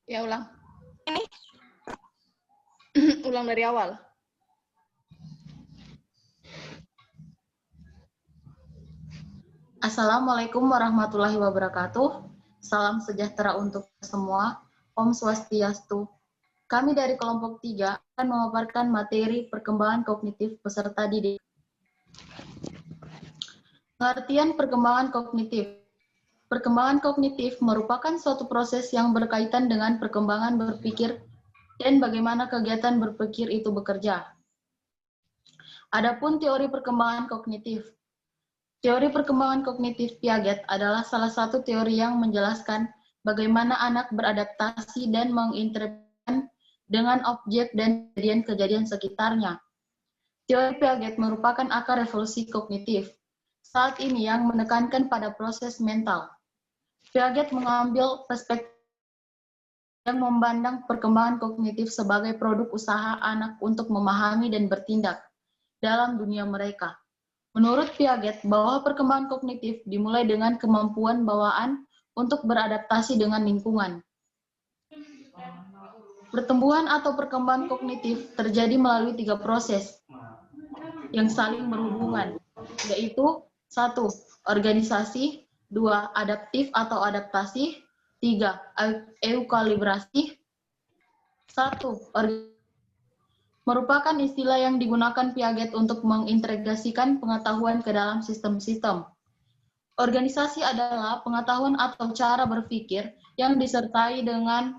Ya, ulang. Ini Ulang dari awal. Assalamualaikum warahmatullahi wabarakatuh. Salam sejahtera untuk semua. Om Swastiastu. Kami dari kelompok 3 akan memaparkan materi perkembangan kognitif peserta didik. Pengertian perkembangan kognitif. Perkembangan kognitif merupakan suatu proses yang berkaitan dengan perkembangan berpikir dan bagaimana kegiatan berpikir itu bekerja. Adapun teori perkembangan kognitif. Teori perkembangan kognitif Piaget adalah salah satu teori yang menjelaskan bagaimana anak beradaptasi dan menginterpretasikan dengan objek dan kejadian-kejadian sekitarnya. Teori Piaget merupakan akar revolusi kognitif saat ini yang menekankan pada proses mental. Piaget mengambil perspektif yang memandang perkembangan kognitif sebagai produk usaha anak untuk memahami dan bertindak dalam dunia mereka. Menurut Piaget, bahwa perkembangan kognitif dimulai dengan kemampuan bawaan untuk beradaptasi dengan lingkungan. Pertumbuhan atau perkembangan kognitif terjadi melalui 3 proses yang saling berhubungan, yaitu 1. Organisasi, 2. Adaptif atau adaptasi, 3. Eukalibrasi. 1. Merupakan istilah yang digunakan Piaget untuk mengintegrasikan pengetahuan ke dalam sistem-sistem. Organisasi adalah pengetahuan atau cara berpikir yang disertai dengan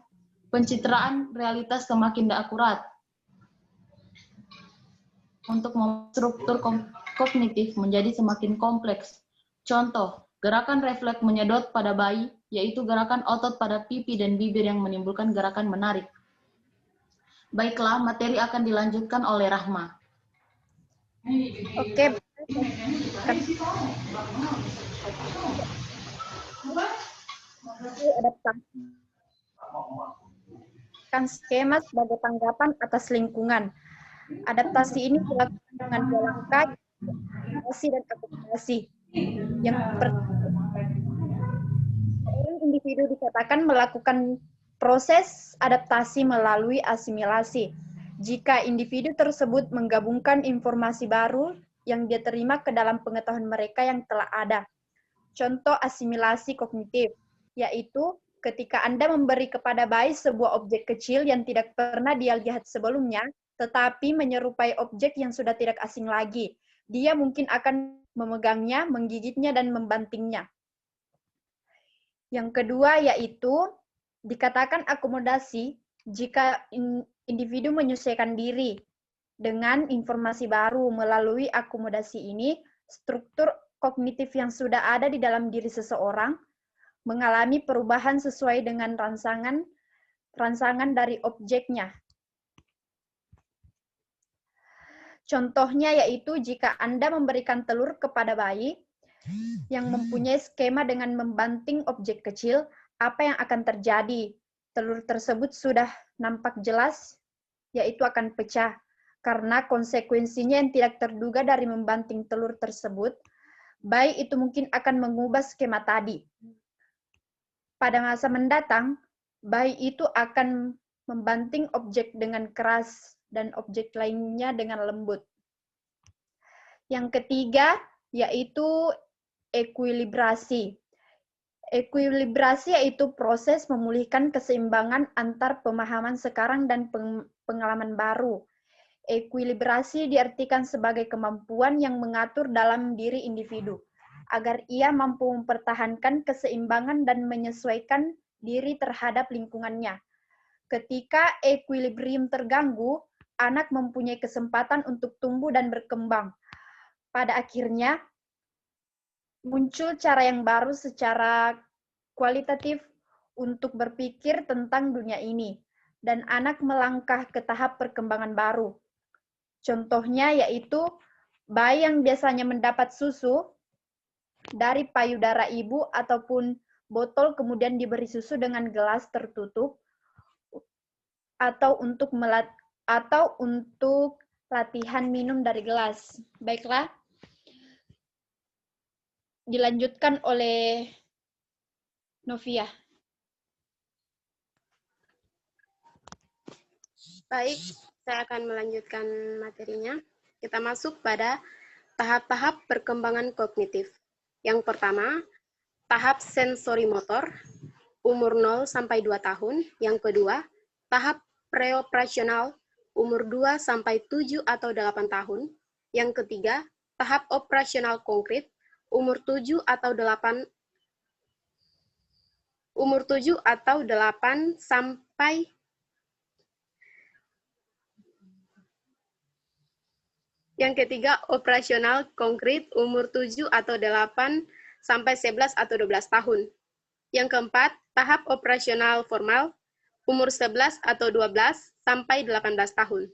pencitraan realitas semakin akurat untuk struktur kognitif menjadi semakin kompleks. Contoh, gerakan refleks menyedot pada bayi, yaitu gerakan otot pada pipi dan bibir yang menimbulkan gerakan menarik. Baiklah, materi akan dilanjutkan oleh Rahma. Oke. Adaptasi. Skema sebagai tanggapan atas lingkungan. Adaptasi ini dilakukan dengan dua langkah, adaptasi dan akomodasi. Yang pertama, seorang individu dikatakan melakukan proses adaptasi melalui asimilasi. Jika individu tersebut menggabungkan informasi baru yang dia terima ke dalam pengetahuan mereka yang telah ada. Contoh asimilasi kognitif, yaitu ketika Anda memberi kepada bayi sebuah objek kecil yang tidak pernah dia lihat sebelumnya, tetapi menyerupai objek yang sudah tidak asing lagi. Dia mungkin akan memegangnya, menggigitnya, dan membantingnya. Yang kedua yaitu dikatakan akomodasi jika individu menyesuaikan diri dengan informasi baru. Melalui akomodasi ini, struktur kognitif yang sudah ada di dalam diri seseorang mengalami perubahan sesuai dengan rangsangan dari objeknya. Contohnya yaitu jika Anda memberikan telur kepada bayi yang mempunyai skema dengan membanting objek kecil, apa yang akan terjadi? Telur tersebut sudah nampak jelas, yaitu akan pecah. Karena konsekuensinya yang tidak terduga dari membanting telur tersebut, bayi itu mungkin akan mengubah skema tadi. Pada masa mendatang, bayi itu akan membanting objek dengan keras dan objek lainnya dengan lembut. Yang ketiga, yaitu ekuilibrasi. Ekuilibrasi yaitu proses memulihkan keseimbangan antar pemahaman sekarang dan pengalaman baru. Ekuilibrasi diartikan sebagai kemampuan yang mengatur dalam diri individu, agar ia mampu mempertahankan keseimbangan dan menyesuaikan diri terhadap lingkungannya. Ketika ekuilibrium terganggu, anak mempunyai kesempatan untuk tumbuh dan berkembang. Pada akhirnya, muncul cara yang baru secara kualitatif untuk berpikir tentang dunia ini, dan anak melangkah ke tahap perkembangan baru. Contohnya yaitu bayi yang biasanya mendapat susu dari payudara ibu ataupun botol kemudian diberi susu dengan gelas tertutup, atau untuk latihan minum dari gelas. Baiklah. Dilanjutkan oleh Novia. Baik, saya akan melanjutkan materinya. Kita masuk pada tahap-tahap perkembangan kognitif. Yang pertama, tahap sensori motor, umur 0 sampai 2 tahun. Yang kedua, tahap preoperasional, umur 2 sampai 7 atau 8 tahun. Yang ketiga, tahap operasional konkret, umur 7 atau 8 sampai Yang ketiga, operasional konkret umur 7 atau 8 sampai 11 atau 12 tahun. Yang keempat, tahap operasional formal umur 11 atau 12 sampai 18 tahun.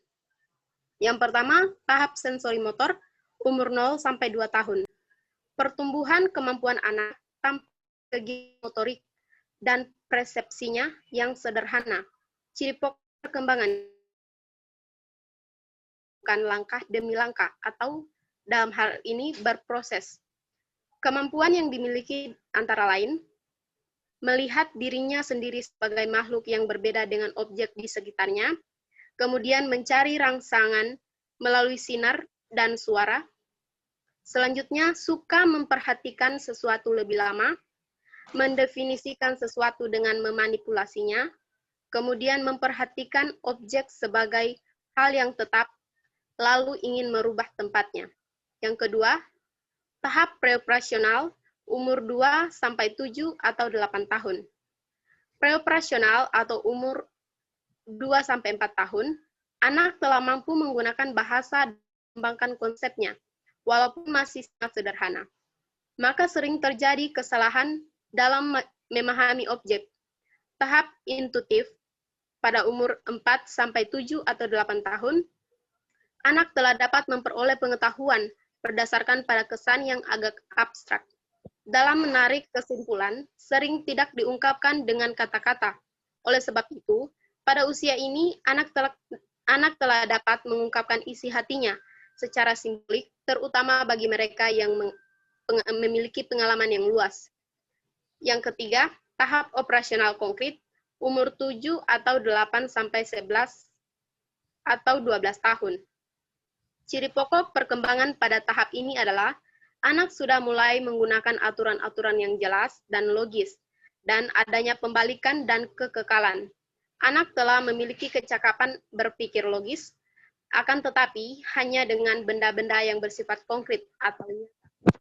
Yang pertama, tahap sensori motor umur 0 sampai 2 tahun. Pertumbuhan kemampuan anak tanpa kegiatan motorik dan persepsinya yang sederhana. Ciri pokok perkembangan bukan langkah demi langkah atau dalam hal ini berproses. Kemampuan yang dimiliki antara lain melihat dirinya sendiri sebagai makhluk yang berbeda dengan objek di sekitarnya, kemudian mencari rangsangan melalui sinar dan suara. Selanjutnya, suka memperhatikan sesuatu lebih lama, mendefinisikan sesuatu dengan memanipulasinya, kemudian memperhatikan objek sebagai hal yang tetap, lalu ingin merubah tempatnya. Yang kedua, tahap preoperasional umur 2 sampai 7 atau 8 tahun. Preoperasional atau umur 2 sampai 4 tahun, anak telah mampu menggunakan bahasa dan mengembangkan konsepnya, walaupun masih sangat sederhana. Maka sering terjadi kesalahan dalam memahami objek. Tahap intuitif pada umur 4 sampai 7 atau 8 tahun, anak telah dapat memperoleh pengetahuan berdasarkan pada kesan yang agak abstrak. Dalam menarik kesimpulan, sering tidak diungkapkan dengan kata-kata. Oleh sebab itu, pada usia ini, anak telah dapat mengungkapkan isi hatinya secara simbolik, terutama bagi mereka yang memiliki pengalaman yang luas. Yang ketiga, tahap operasional konkret, umur 7 atau 8 sampai 11 atau 12 tahun. Ciri pokok perkembangan pada tahap ini adalah anak sudah mulai menggunakan aturan-aturan yang jelas dan logis, dan adanya pembalikan dan kekekalan. Anak telah memiliki kecakapan berpikir logis, akan tetapi hanya dengan benda-benda yang bersifat konkret atau nyata.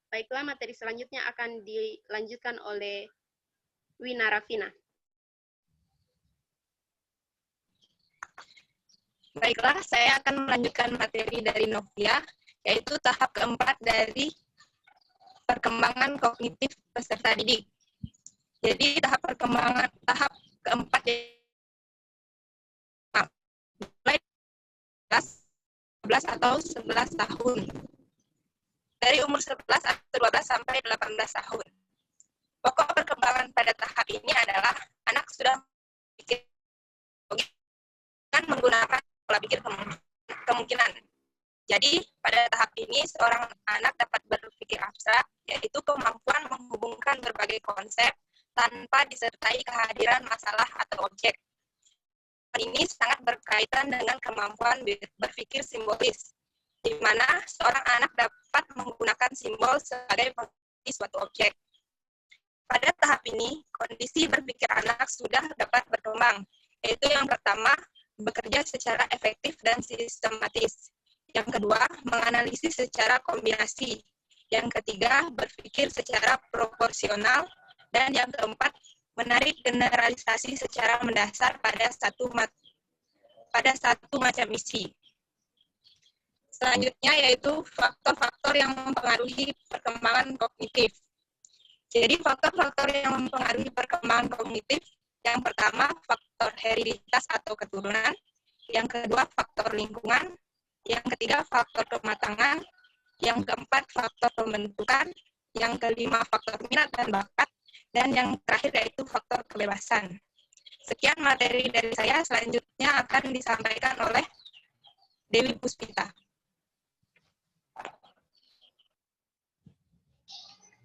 Baiklah, materi selanjutnya akan dilanjutkan oleh Wina Rafina. Baiklah, saya akan melanjutkan materi dari Novia, yaitu tahap keempat dari perkembangan kognitif peserta didik. Jadi tahap keempat mulai 12 atau 11 tahun. Dari umur 11 atau 12 sampai 18 tahun. Pokok perkembangan pada tahap ini adalah anak sudah berpikir menggunakan pola pikir kemungkinan. Jadi, pada tahap ini, seorang anak dapat berpikir abstrak, yaitu kemampuan menghubungkan berbagai konsep tanpa disertai kehadiran masalah atau objek. Ini sangat berkaitan dengan kemampuan berpikir simbolis, di mana seorang anak dapat menggunakan simbol sebagai pengerti suatu objek. Pada tahap ini, kondisi berpikir anak sudah dapat berkembang, yaitu yang pertama, bekerja secara efektif dan sistematis. Yang kedua, menganalisis secara kombinasi. Yang ketiga, berpikir secara proporsional. Dan yang keempat, menarik generalisasi secara mendasar pada satu macam isi. Selanjutnya yaitu faktor-faktor yang mempengaruhi perkembangan kognitif. Jadi faktor-faktor yang mempengaruhi perkembangan kognitif, yang pertama, faktor hereditas atau keturunan. Yang kedua, faktor lingkungan. Yang ketiga, faktor kematangan. Yang keempat, faktor pembentukan. Yang kelima, faktor minat dan bakat. Dan yang terakhir yaitu faktor kebebasan. Sekian materi dari saya, selanjutnya akan disampaikan oleh Dewi Puspita.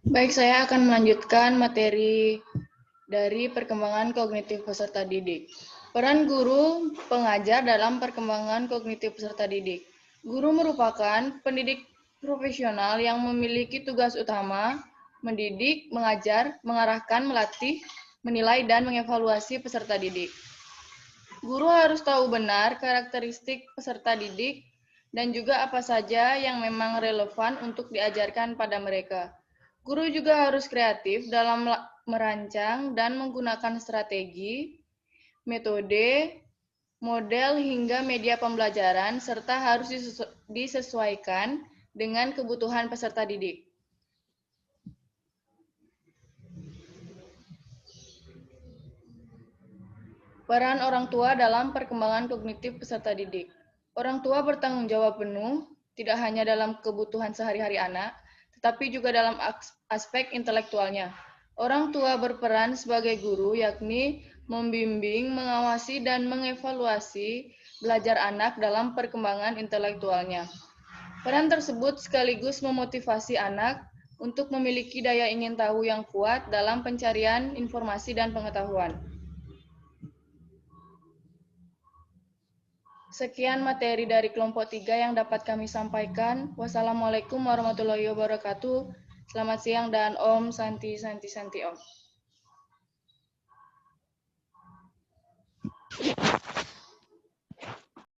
Baik, saya akan melanjutkan materi dari perkembangan kognitif peserta didik. Peran guru pengajar dalam perkembangan kognitif peserta didik. Guru merupakan pendidik profesional yang memiliki tugas utama mendidik, mengajar, mengarahkan, melatih, menilai, dan mengevaluasi peserta didik. Guru harus tahu benar karakteristik peserta didik dan juga apa saja yang memang relevan untuk diajarkan pada mereka. Guru juga harus kreatif dalam merancang dan menggunakan strategi, metode, model hingga media pembelajaran, serta harus disesuaikan dengan kebutuhan peserta didik. Peran orang tua dalam perkembangan kognitif peserta didik. Orang tua bertanggung jawab penuh, tidak hanya dalam kebutuhan sehari-hari anak, tetapi juga dalam aspek intelektualnya. Orang tua berperan sebagai guru, yakni membimbing, mengawasi, dan mengevaluasi belajar anak dalam perkembangan intelektualnya. Peran tersebut sekaligus memotivasi anak untuk memiliki daya ingin tahu yang kuat dalam pencarian informasi dan pengetahuan. Sekian materi dari kelompok 3 yang dapat kami sampaikan. Wassalamualaikum warahmatullahi wabarakatuh. Selamat siang dan Om Santi Santi Santi Om.